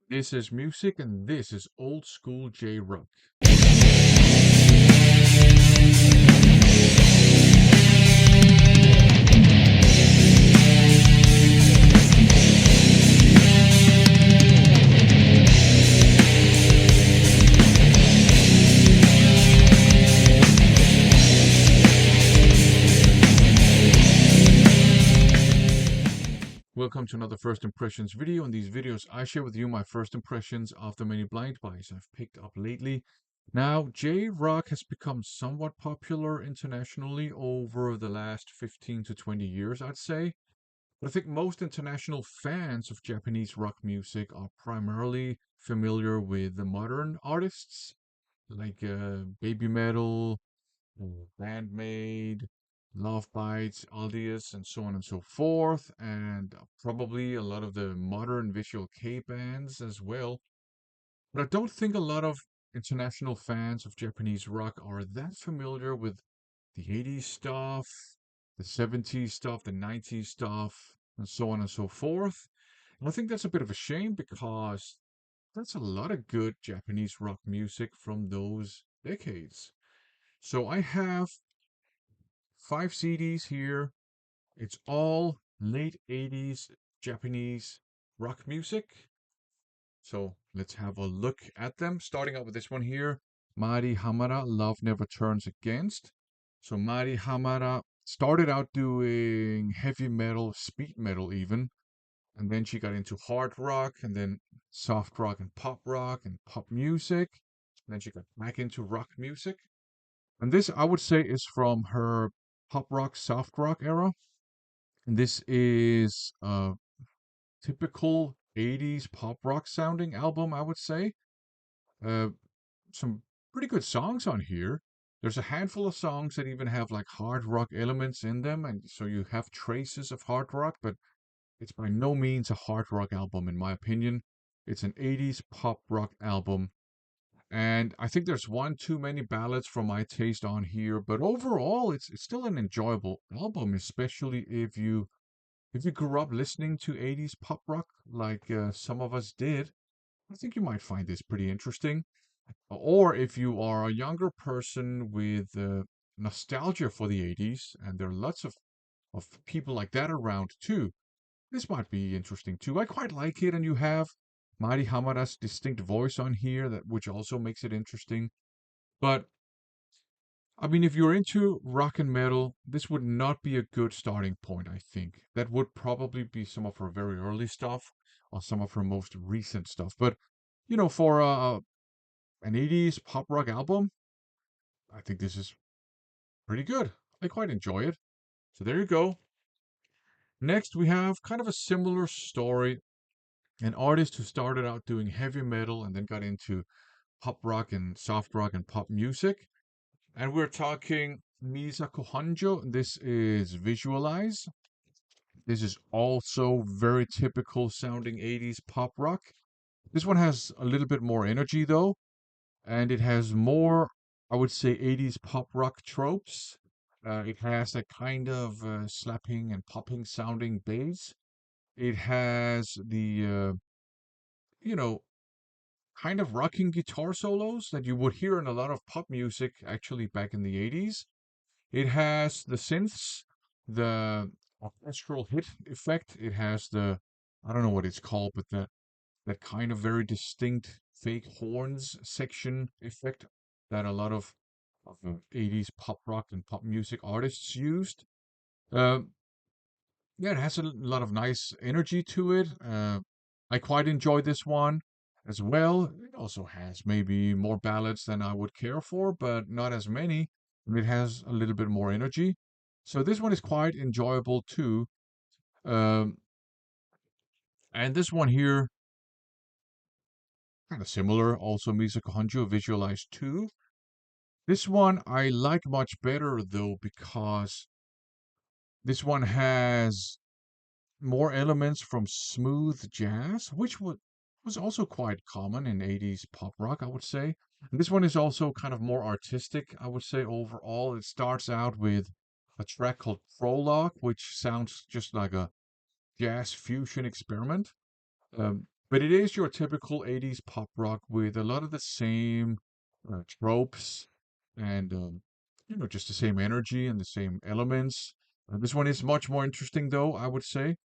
This is music and this is old school J-rock. Welcome to another first impressions video. In these videos, I share with you my first impressions of the many blind buys I've picked up lately. Now, J-rock has become somewhat popular internationally over the last 15 to 20 years, I'd say. But I think most international fans of Japanese rock music are primarily familiar with the modern artists like Baby Metal, Bandmade, Love Bites, Aldius, and so on and so forth, and probably a lot of the modern visual K bands as well. But I don't think a lot of international fans of Japanese rock are that familiar with the 80s stuff, the 70s stuff, the 90s stuff, and so on and so forth. And I think that's a bit of a shame because that's a lot of good Japanese rock music from those decades. So I have 5 CDs here. It's all late 80s Japanese rock music. So let's have a look at them. Starting out with this one here, Mari Hamada, Love Never Turns Against. So Mari Hamada started out doing heavy metal, speed metal even, and then she got into hard rock and then soft rock and pop music. And then she got back into rock music. And this, I would say, is from her pop rock, soft rock era. And this is a typical 80s pop rock sounding album, I would say. Uh, some pretty good songs on here. There's a handful of songs that even have like hard rock elements in them, and so you have traces of hard rock, but it's by no means a hard rock album, in my opinion. It's an 80s pop rock album. And I think there's one too many ballads for my taste on here, but overall, it's still an enjoyable album, especially if you grew up listening to 80s pop rock like some of us did. I think you might find this pretty interesting. Or if you are a younger person with nostalgia for the 80s, and there are lots of people like that around too, this might be interesting too. I quite like it, and you have Mari Hamada's distinct voice on here, that which also makes it interesting. But I mean, if you're into rock and metal, this would not be a good starting point, I think. That would probably be some of her very early stuff or some of her most recent stuff. But, for an 80s pop rock album, I think this is pretty good. I quite enjoy it. So there you go. Next, we have kind of a similar story. An artist who started out doing heavy metal and then got into pop rock and soft rock and pop music. And we're talking Misako Honjoh. This is Visualize. This is also very typical sounding 80s pop rock. This one has a little bit more energy though, and it has more, I would say, 80s pop rock tropes. It has that kind of slapping and popping sounding bass. It has the, you know, kind of rocking guitar solos that you would hear in a lot of pop music actually back in the 80s. It has the synths, the orchestral hit effect. It has the, I don't know what it's called, but that kind of very distinct fake horns section effect that a lot of 80s pop rock and pop music artists used. Um, yeah, it has a lot of nice energy to it. I quite enjoy this one as well. It also has maybe more ballads than I would care for, but not as many. And it has a little bit more energy. So this one is quite enjoyable too. Um, and this one here, kind of similar. Also, Misako Honjoh Visualize 2. This one I like much better though because this one has more elements from smooth jazz, which was also quite common in 80s pop rock, I would say. And this one is also kind of more artistic, I would say, overall. It starts out with a track called Prologue, which sounds just like a jazz fusion experiment. But it is your typical 80s pop rock with a lot of the same tropes and, just the same energy and the same elements. This one is much more interesting, though, I would say.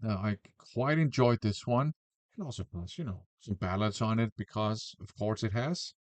I quite enjoyed this one. It also has, some ballads on it because, of course, it has.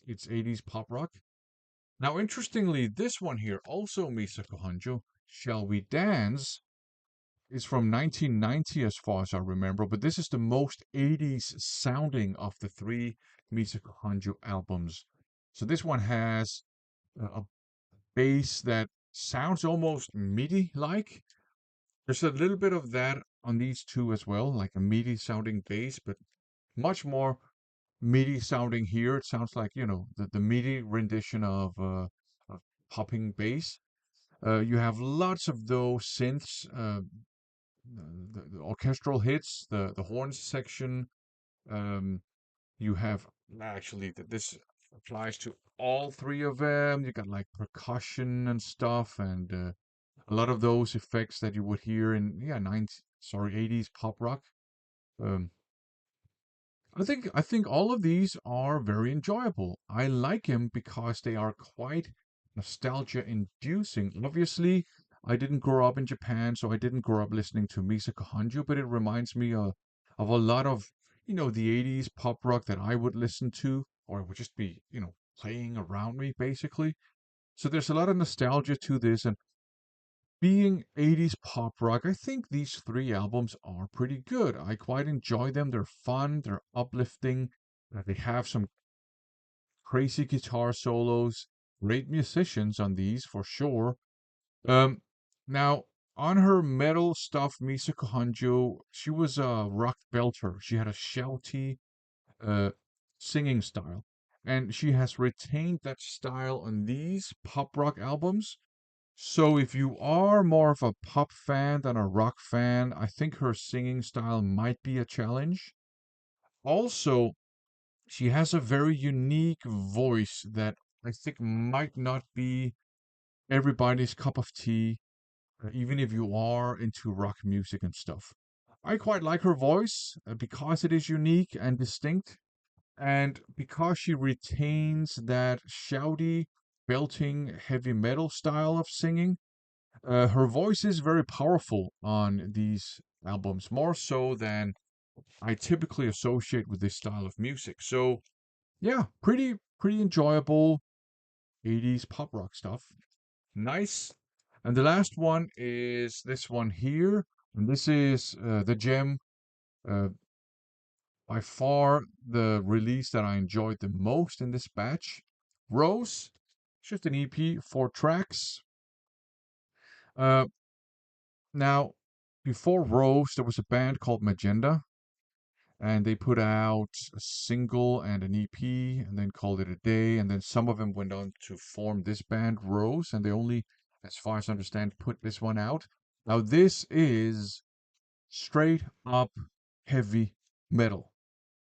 It's 80s pop rock. Now, interestingly, this one here, also Misako Honjo, Shall We Dance, is from 1990 as far as I remember, but this is the most 80s sounding of the three Misako Honjo albums. So this one has a bass that sounds almost MIDI-like. There's a little bit of that on these two as well, like a MIDI sounding bass, but much more MIDI sounding here. It sounds like, the MIDI rendition of popping bass. You have lots of those synths, the orchestral hits, the horns section. Um, you have actually that this applies to all three of them. You got like percussion and stuff, and a lot of those effects that you would hear in 80s pop rock. Um, I think all of these are very enjoyable. I like them because they are quite nostalgia inducing. Obviously, I didn't grow up in Japan, so I didn't grow up listening to Misaka Hanju, but it reminds me of a lot of, the 80s pop rock that I would listen to, or it would just be, playing around me, basically. So there's a lot of nostalgia to this, and being 80s pop rock, I think these three albums are pretty good. I quite enjoy them. They're fun, they're uplifting, they have some crazy guitar solos, great musicians on these for sure. Um, Now, on her metal stuff, Misako Hanjo, she was a rock belter. She had a shouty uh, singing style, and she has retained that style on these pop rock albums. So if you are more of a pop fan than a rock fan, I think her singing style might be a challenge. Also, she has a very unique voice that I think might not be everybody's cup of tea, even if you are into rock music and stuff. I quite like her voice because it is unique and distinct, and because she retains that shouty, belting heavy metal style of singing. Her voice is very powerful on these albums, more so than I typically associate with this style of music. So yeah, pretty enjoyable 80s pop rock stuff. Nice. And the last one is this one here. And this is the gem, uh, by far the release that I enjoyed the most in this batch. Rose, just an EP, 4 tracks. Uh, Now, before Rose, there was a band called Magenta, and they put out a single and an EP, and then called it a day. And then some of them went on to form this band, Rose, and they only, as far as I understand, put this one out. Now, this is straight up heavy metal,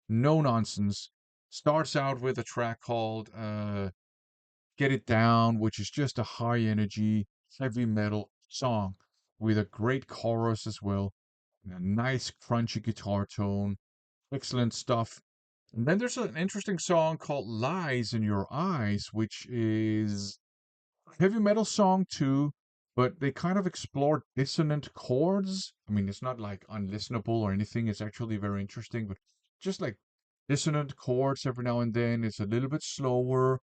no nonsense. Starts out with a track called Get It Down, which is just a high energy, heavy metal song with a great chorus as well, and a nice crunchy guitar tone. Excellent stuff. And then there's an interesting song called Lies in Your Eyes, which is a heavy metal song too, but they kind of explore dissonant chords. I mean, it's not like unlistenable or anything, it's actually very interesting, but just like dissonant chords every now and then. It's a little bit slower,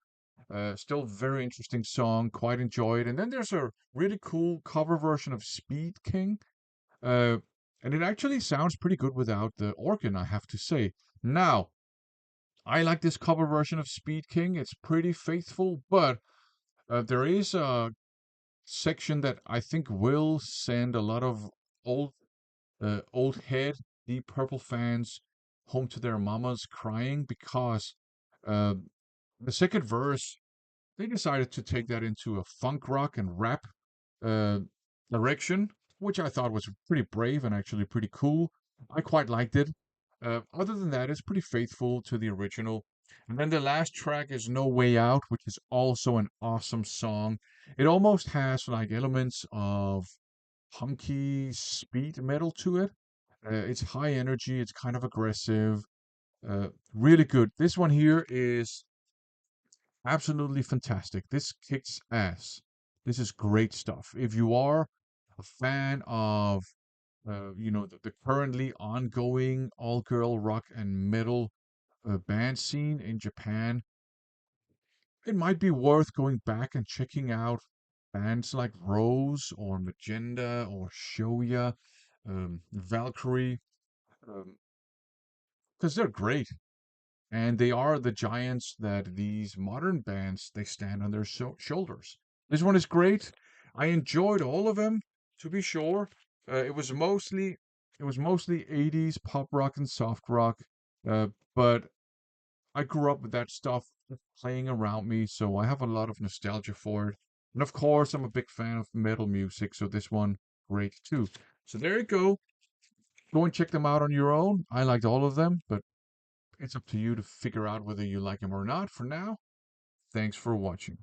still very interesting song, quite enjoyed. And then there's a really cool cover version of Speed King. Uh, and it actually sounds pretty good without the organ, I have to say. Now, I like this cover version of Speed King. It's pretty faithful, but there is a section that I think will send a lot of old old head Deep Purple fans home to their mamas crying because uh, the second verse they decided to take that into a funk rock and rap uh, direction, which I thought was pretty brave and actually pretty cool. I quite liked it. Other than that, it's pretty faithful to the original. And then the last track is No Way Out, which is also an awesome song. It almost has like elements of punky speed metal to it. It's high energy. It's kind of aggressive. Really good. This one here is absolutely fantastic. This kicks ass. This is great stuff. If you are a fan of, the currently ongoing all-girl rock and metal band scene in Japan, it might be worth going back and checking out bands like Rose or Magenta or Shoya, Valkyrie, because they're great. And they are the giants that these modern bands they stand on their shoulders. This one is great. I enjoyed all of them, to be sure. It was mostly 80s pop rock and soft rock, but I grew up with that stuff playing around me, so I have a lot of nostalgia for it. And of course, I'm a big fan of metal music, so this one great too. So there you go. Go and check them out on your own. I liked all of them, but it's up to you to figure out whether you like them or not. For now, thanks for watching.